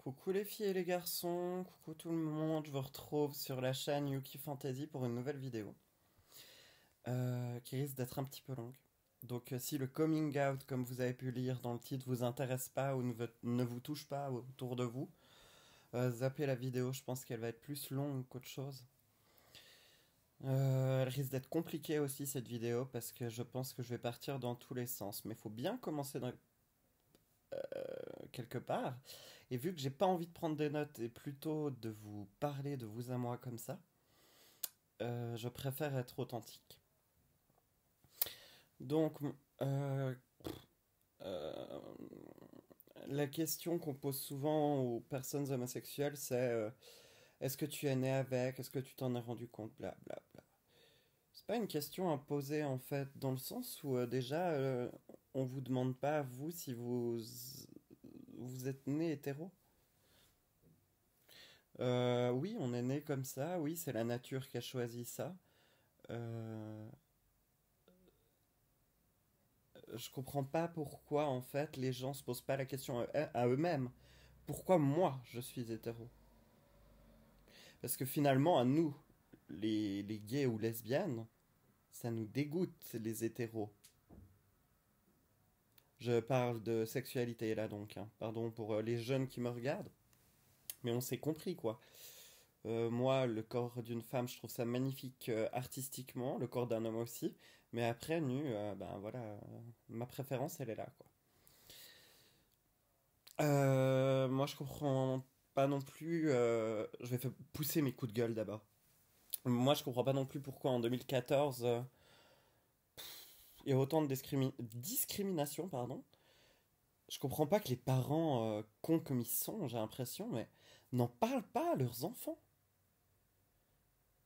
Coucou les filles et les garçons, coucou tout le monde, je vous retrouve sur la chaîne Yuki Fantasy pour une nouvelle vidéo qui risque d'être un petit peu longue. Donc si le coming out, comme vous avez pu lire dans le titre, vous intéresse pas ou ne vous touche pas autour de vous, zappez la vidéo, je pense qu'elle va être plus longue qu'autre chose. Elle risque d'être compliquée aussi cette vidéo parce que je pense que je vais partir dans tous les sens, mais il faut bien commencer quelque part. Et vu que j'ai pas envie de prendre des notes et plutôt de vous parler de vous à moi comme ça, je préfère être authentique. Donc, euh, euh, la question qu'on pose souvent aux personnes homosexuelles, c'est est-ce que tu es né avec, est-ce que tu t'en es rendu compte, bla bla bla. C'est pas une question à poser en fait, dans le sens où déjà, on vous demande pas à vous si vous êtes né hétéro. Oui, on est né comme ça, oui, c'est la nature qui a choisi ça. Euh, je comprends pas pourquoi en fait les gens se posent pas la question à eux-mêmes. Pourquoi moi je suis hétéro? Parce que finalement, à nous, les gays ou lesbiennes, ça nous dégoûte les hétéros. Je parle de sexualité là donc, hein. Pardon pour les jeunes qui me regardent, mais on s'est compris quoi. Moi, le corps d'une femme, je trouve ça magnifique artistiquement, le corps d'un homme aussi. Mais après, nu, ben voilà, ma préférence, elle est là, quoi. Moi, je comprends pas non plus. Je vais pousser mes coups de gueule d'abord. Moi, je comprends pas non plus pourquoi en 2014, il y a autant de discrimination, pardon. Je comprends pas que les parents, cons comme ils sont, j'ai l'impression, mais n'en parlent pas à leurs enfants.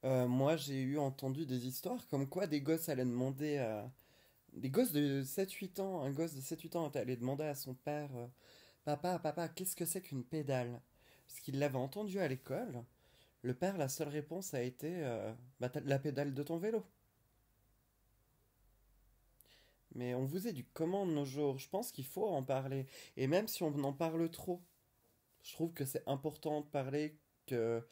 Moi, j'ai eu entendu des histoires comme quoi des gosses allaient demander à... Des gosses de 7 8 ans, un gosse de 7 8 ans est allé demander à son père papa, papa, qu'est-ce que c'est qu'une pédale? Parce qu'il l'avait entendu à l'école. Le père, la seule réponse a été bah, la pédale de ton vélo. Mais on vous éduque comment de nos jours? Je pense qu'il faut en parler. Et même si on en parle trop, je trouve que c'est important de parler que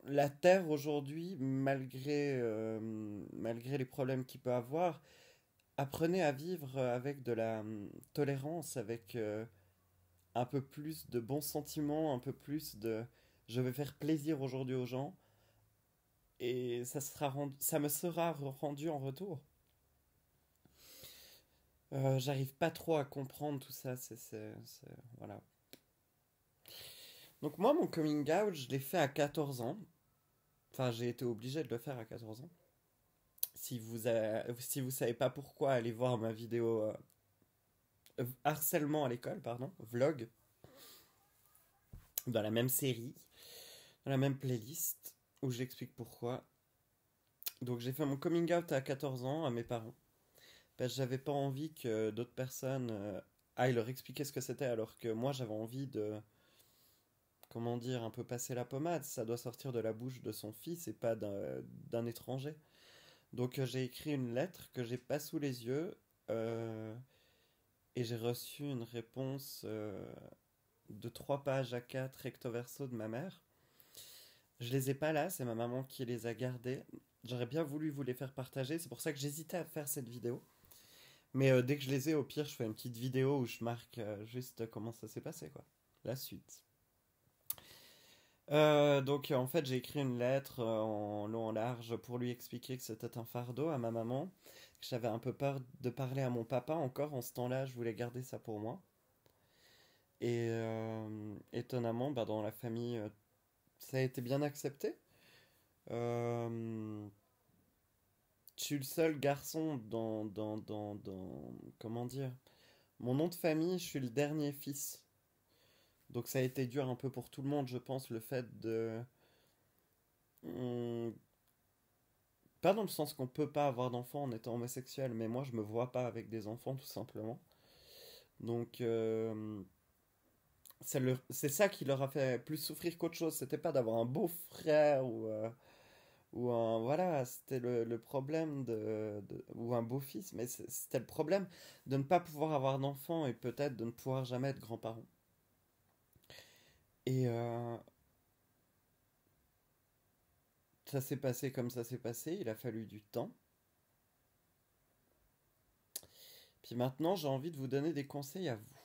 la Terre aujourd'hui, malgré les problèmes qu'il peut avoir, apprenez à vivre avec de la tolérance, avec un peu plus de bons sentiments, un peu plus de je vais faire plaisir aujourd'hui aux gens et ça me sera rendu en retour. J'arrive pas trop à comprendre tout ça, voilà. Donc moi, mon coming out, je l'ai fait à 14 ans. Enfin, j'ai été obligé de le faire à 14 ans. Si vous savez pas pourquoi, allez voir ma vidéo harcèlement à l'école, pardon, vlog, dans la même série, dans la même playlist, où j'explique pourquoi. Donc j'ai fait mon coming out à 14 ans à mes parents. Parce que j'avais pas envie que d'autres personnes aillent leur expliquer ce que c'était, alors que moi j'avais envie de, comment dire, un peu passer la pommade. Ça doit sortir de la bouche de son fils et pas d'un étranger. Donc j'ai écrit une lettre que j'ai pas sous les yeux euh, et j'ai reçu une réponse de 3 pages à 4 recto verso de ma mère. Je les ai pas là, c'est ma maman qui les a gardés. J'aurais bien voulu vous les faire partager, c'est pour ça que j'hésitais à faire cette vidéo. Mais dès que je les ai, au pire, je fais une petite vidéo où je marque juste comment ça s'est passé, quoi. La suite. Donc en fait, j'ai écrit une lettre en long en large pour lui expliquer que c'était un fardeau à ma maman, que j'avais un peu peur de parler à mon papa encore en ce temps-là, je voulais garder ça pour moi. Et étonnamment, bah, dans la famille, ça a été bien accepté. Euh, je suis le seul garçon comment dire, mon nom de famille, je suis le dernier fils. Donc ça a été dur un peu pour tout le monde, je pense, le fait de... Hum, pas dans le sens qu'on peut pas avoir d'enfants en étant homosexuel, mais moi je me vois pas avec des enfants tout simplement. Donc c'est ça qui leur a fait plus souffrir qu'autre chose. C'était pas d'avoir un beau frère ou un... Voilà, c'était le problème ou un beau-fils, mais c'était le problème de ne pas pouvoir avoir d'enfants et peut-être de ne pouvoir jamais être grand-parent. Et ça s'est passé comme ça s'est passé, il a fallu du temps. Puis maintenant, j'ai envie de vous donner des conseils à vous.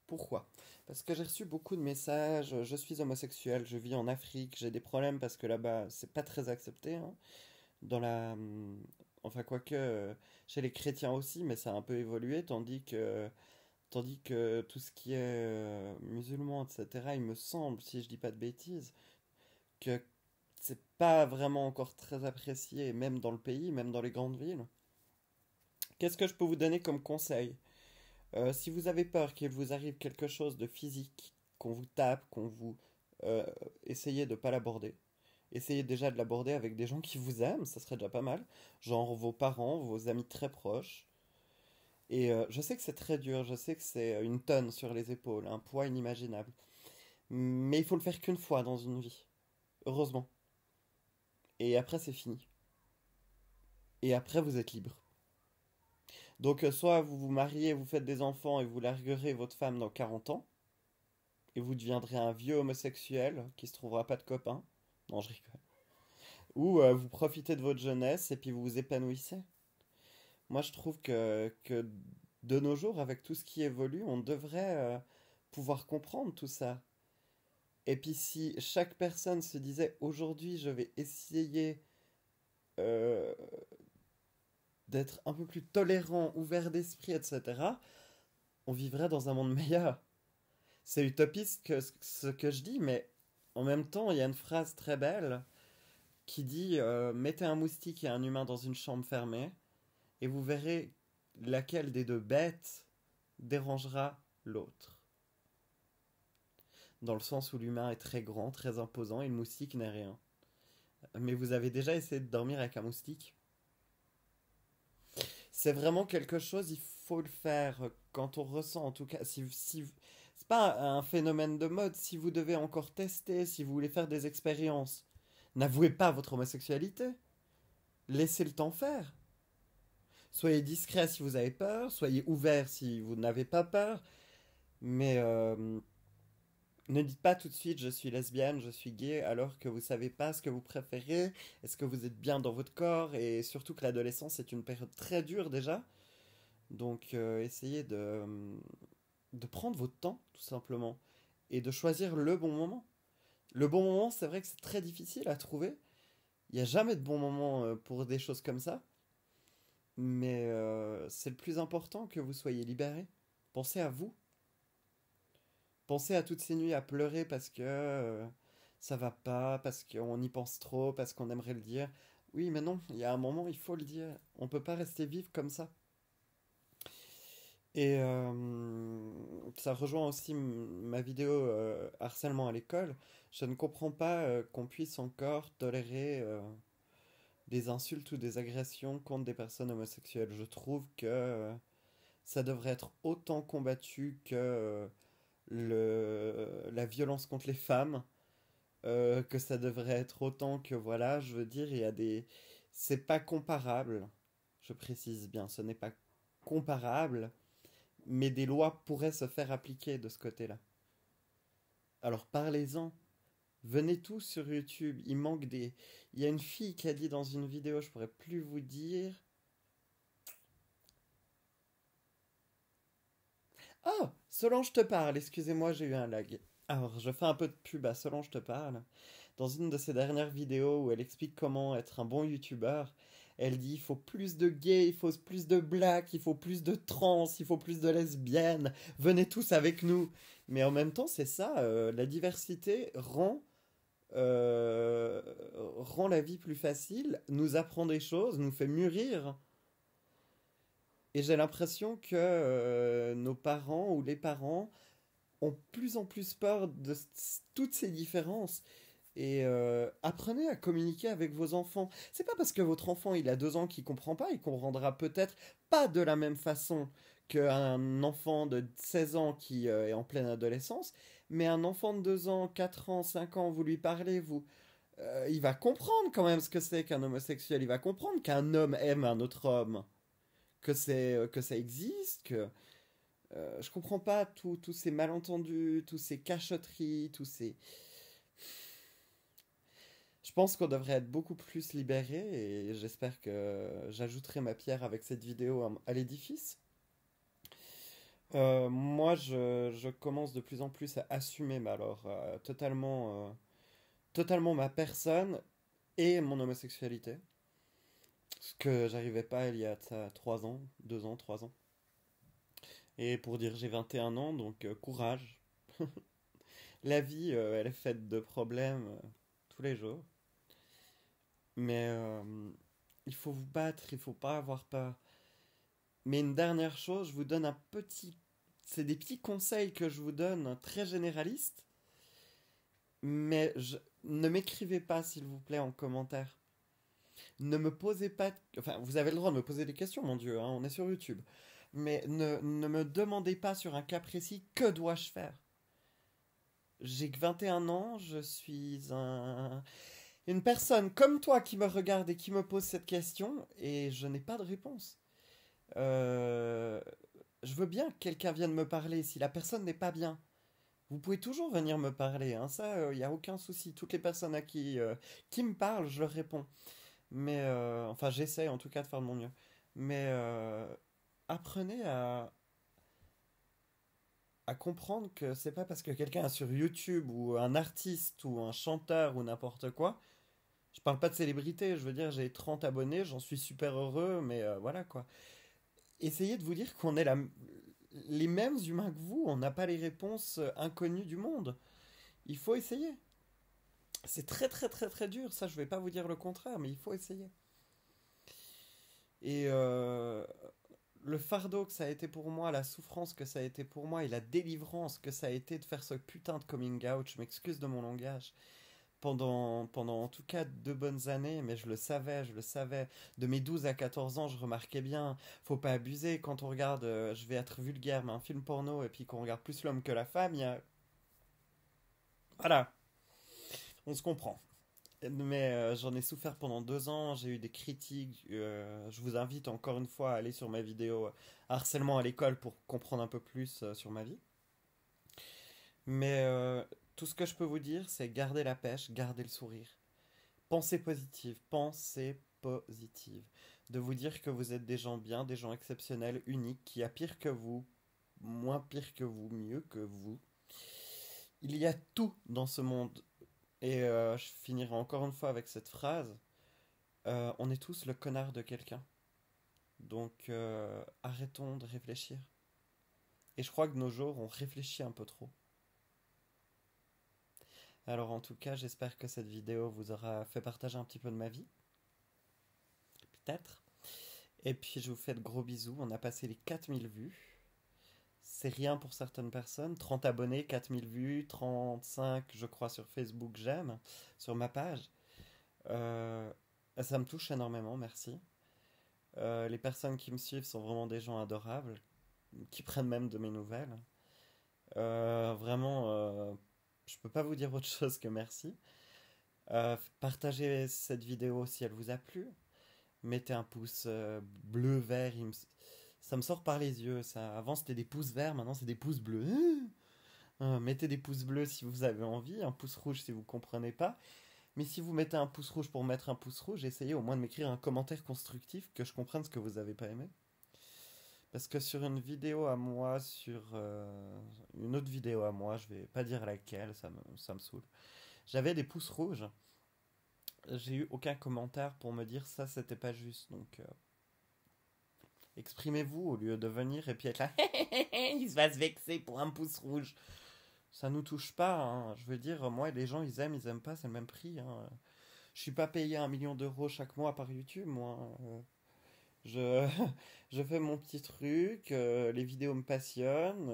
Pourquoi? Parce que j'ai reçu beaucoup de messages, je suis homosexuel, je vis en Afrique, j'ai des problèmes parce que là-bas, c'est pas très accepté, hein. Dans la... Enfin, quoique, chez les chrétiens aussi, mais ça a un peu évolué, tandis que tout ce qui est musulman, etc., il me semble, si je dis pas de bêtises, que c'est pas vraiment encore très apprécié, même dans le pays, même dans les grandes villes. Qu'est-ce que je peux vous donner comme conseil? Si vous avez peur qu'il vous arrive quelque chose de physique, qu'on vous tape, qu'on vous... euh, essayez de pas l'aborder. Essayez déjà de l'aborder avec des gens qui vous aiment, ça serait déjà pas mal. Genre vos parents, vos amis très proches. Et je sais que c'est très dur, je sais que c'est une tonne sur les épaules, un poids inimaginable. Mais il faut le faire qu'une fois dans une vie. Heureusement. Et après, c'est fini. Et après, vous êtes libre. Donc, soit vous vous mariez, vous faites des enfants et vous larguerez votre femme dans 40 ans, et vous deviendrez un vieux homosexuel qui se trouvera pas de copain. Non, je rigole. Ou vous profitez de votre jeunesse et puis vous vous épanouissez. Moi, je trouve que de nos jours, avec tout ce qui évolue, on devrait pouvoir comprendre tout ça. Et puis si chaque personne se disait aujourd'hui, je vais essayer euh, d'être un peu plus tolérant, ouvert d'esprit, etc., on vivrait dans un monde meilleur. C'est utopiste ce que je dis, mais en même temps, il y a une phrase très belle qui dit mettez un moustique et un humain dans une chambre fermée, et vous verrez laquelle des deux bêtes dérangera l'autre. Dans le sens où l'humain est très grand, très imposant, et le moustique n'est rien. Mais vous avez déjà essayé de dormir avec un moustique? C'est vraiment quelque chose, il faut le faire quand on ressent, en tout cas, si c'est pas un phénomène de mode, si vous devez encore tester, si vous voulez faire des expériences, n'avouez pas votre homosexualité. Laissez le temps faire. Soyez discret si vous avez peur, soyez ouvert si vous n'avez pas peur, mais ne dites pas tout de suite je suis lesbienne, je suis gay, alors que vous savez pas ce que vous préférez, est-ce que vous êtes bien dans votre corps, et surtout que l'adolescence est une période très dure déjà. Donc essayez de prendre votre temps, tout simplement, et de choisir le bon moment. Le bon moment, c'est vrai que c'est très difficile à trouver. Il n'y a jamais de bon moment pour des choses comme ça. Mais c'est le plus important que vous soyez libéré. Pensez à vous. Pensez à toutes ces nuits à pleurer parce que ça va pas, parce qu'on y pense trop, parce qu'on aimerait le dire. Oui, mais non, il y a un moment, il faut le dire. On peut pas rester vivre comme ça. Et ça rejoint aussi ma vidéo harcèlement à l'école. Je ne comprends pas qu'on puisse encore tolérer des insultes ou des agressions contre des personnes homosexuelles. Je trouve que ça devrait être autant combattu que la violence contre les femmes, que ça devrait être autant que, voilà, je veux dire, il y a des... C'est pas comparable, je précise bien, ce n'est pas comparable, mais des lois pourraient se faire appliquer de ce côté-là. Alors parlez-en. Venez tous sur YouTube. Il manque des... Il y a une fille qui a dit dans une vidéo, je pourrais plus vous dire. Ah, Solange te parle. Excusez-moi, j'ai eu un lag. Alors, je fais un peu de pub à Solange te parle. Dans une de ses dernières vidéos où elle explique comment être un bon youtubeur, elle dit il faut plus de gays, il faut plus de blacks, il faut plus de trans, il faut plus de lesbiennes. Venez tous avec nous. Mais en même temps, c'est ça, la diversité rend la vie plus facile, nous apprend des choses, nous fait mûrir. Et j'ai l'impression que nos parents ou les parents ont plus en plus peur de toutes ces différences. Et apprenez à communiquer avec vos enfants. C'est pas parce que votre enfant il a 2 ans qu'il comprend pas, il comprendra peut-être pas de la même façon qu'un enfant de 16 ans qui est en pleine adolescence, mais un enfant de 2 ans, 4 ans, 5 ans, vous lui parlez, il va comprendre quand même ce que c'est qu'un homosexuel, il va comprendre qu'un homme aime un autre homme, que ça existe, que Je comprends pas tous ces malentendus, tous ces cachotteries, tous ces... Je pense qu'on devrait être beaucoup plus libéré et j'espère que j'ajouterai ma pierre avec cette vidéo à l'édifice. Moi, je commence de plus en plus à assumer, mais alors totalement ma personne et mon homosexualité. Ce que j'arrivais pas il y a de ça 3 ans, 2 ans, 3 ans. Et pour dire j'ai 21 ans, donc courage. La vie, elle est faite de problèmes tous les jours. Mais il faut vous battre, il faut pas avoir peur. Mais une dernière chose, je vous donne un petit... C'est des petits conseils que je vous donne, très généralistes. Mais ne m'écrivez pas, s'il vous plaît, en commentaire. Ne me posez pas... Enfin, vous avez le droit de me poser des questions, mon Dieu, hein, on est sur YouTube. Mais ne me demandez pas sur un cas précis, que dois-je faire? J'ai que 21 ans, je suis une personne comme toi qui me regarde et qui me pose cette question, et je n'ai pas de réponse. Euh, je veux bien que quelqu'un vienne me parler si la personne n'est pas bien. Vous pouvez toujours venir me parler, hein, ça, il n'y a aucun souci. Toutes les personnes qui me parlent, je leur réponds. Mais, enfin, j'essaie en tout cas de faire de mon mieux. Mais apprenez à comprendre que c'est pas parce que quelqu'un est sur YouTube ou un artiste ou un chanteur ou n'importe quoi. Je parle pas de célébrité, je veux dire, j'ai 30 abonnés, j'en suis super heureux, mais voilà quoi. Essayez de vous dire qu'on est les mêmes humains que vous, on n'a pas les réponses inconnues du monde. Il faut essayer. C'est très très très très dur, ça je vais pas vous dire le contraire, mais il faut essayer. Et le fardeau que ça a été pour moi, la souffrance que ça a été pour moi et la délivrance que ça a été de faire ce putain de coming out, je m'excuse de mon langage, pendant en tout cas 2 bonnes années, mais je le savais. De mes 12 à 14 ans, je remarquais bien, faut pas abuser quand on regarde, je vais être vulgaire, mais un film porno et puis qu'on regarde plus l'homme que la femme, il y a... Voilà, on se comprend. Mais j'en ai souffert pendant 2 ans, j'ai eu des critiques. Je vous invite encore une fois à aller sur ma vidéo harcèlement à l'école pour comprendre un peu plus sur ma vie. Mais tout ce que je peux vous dire, c'est garder la pêche, garder le sourire. Pensez positive, pensez positive. De vous dire que vous êtes des gens bien, des gens exceptionnels, uniques, qui a pire que vous, moins pire que vous, mieux que vous. Il y a tout dans ce monde. Et je finirai encore une fois avec cette phrase. On est tous le connard de quelqu'un. Donc arrêtons de réfléchir. Et je crois que de nos jours, on réfléchit un peu trop. Alors en tout cas, j'espère que cette vidéo vous aura fait partager un petit peu de ma vie. Peut-être. Et puis je vous fais de gros bisous. On a passé les 4000 vues. C'est rien pour certaines personnes. 30 abonnés, 4000 vues, 35 je crois sur Facebook j'aime, sur ma page. Euh, Ça me touche énormément, merci. Les personnes qui me suivent sont vraiment des gens adorables, qui prennent même de mes nouvelles. Vraiment, je peux pas vous dire autre chose que merci. Partagez cette vidéo si elle vous a plu. Mettez un pouce bleu, vert. Ça me sort par les yeux. Ça. Avant c'était des pouces verts, maintenant c'est des pouces bleus. Mettez des pouces bleus si vous avez envie, un pouce rouge si vous comprenez pas. Mais si vous mettez un pouce rouge pour mettre un pouce rouge, essayez au moins de m'écrire un commentaire constructif que je comprenne ce que vous avez pas aimé. Parce que sur une vidéo à moi, sur une autre vidéo à moi, je vais pas dire laquelle, ça me saoule. J'avais des pouces rouges. J'ai eu aucun commentaire pour me dire ça, c'était pas juste. Donc, exprimez-vous au lieu de venir et puis être là. Il va se vexer pour un pouce rouge. Ça nous touche pas, hein. Je veux dire, moi, les gens, ils aiment pas, c'est le même prix, hein. Je suis pas payé 1 million d'euros chaque mois par YouTube, moi. Je, je fais mon petit truc, les vidéos me passionnent.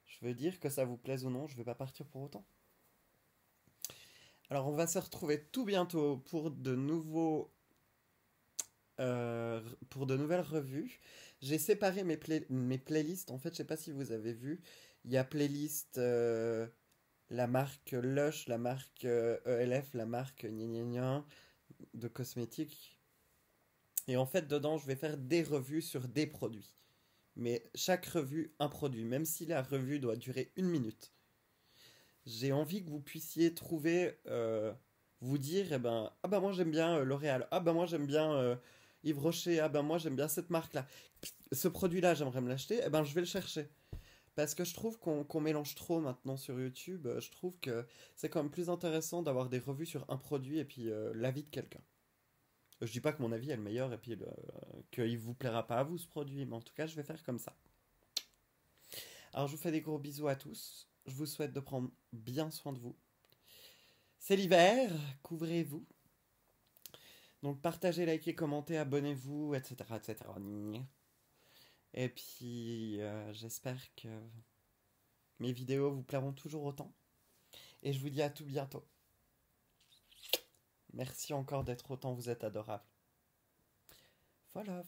Je veux dire que ça vous plaise ou non, je vais pas partir pour autant. Alors, on va se retrouver tout bientôt pour de nouvelles revues. J'ai séparé mes playlists. En fait, je sais pas si vous avez vu. Il y a playlist la marque Lush, la marque ELF, la marque gna gna gna de cosmétiques. Et en fait, dedans, je vais faire des revues sur des produits. Mais chaque revue, un produit, même si la revue doit durer 1 minute. J'ai envie que vous puissiez trouver, vous dire, eh ben, ah ben moi j'aime bien L'Oréal, ah ben moi j'aime bien Yves Rocher, ah ben moi j'aime bien cette marque-là. Ce produit-là, j'aimerais me l'acheter, eh ben je vais le chercher. Parce que je trouve qu'on mélange trop maintenant sur YouTube. Je trouve que c'est quand même plus intéressant d'avoir des revues sur un produit et puis l'avis de quelqu'un. Je dis pas que mon avis est le meilleur et puis qu'il vous plaira pas à vous ce produit, mais en tout cas je vais faire comme ça. Alors je vous fais des gros bisous à tous. Je vous souhaite de prendre bien soin de vous. C'est l'hiver, couvrez-vous. Donc partagez, likez, commentez, abonnez-vous, etc. etc. Et puis j'espère que mes vidéos vous plairont toujours autant. Et je vous dis à tout bientôt. Merci encore d'être autant, vous êtes adorable. Voilà.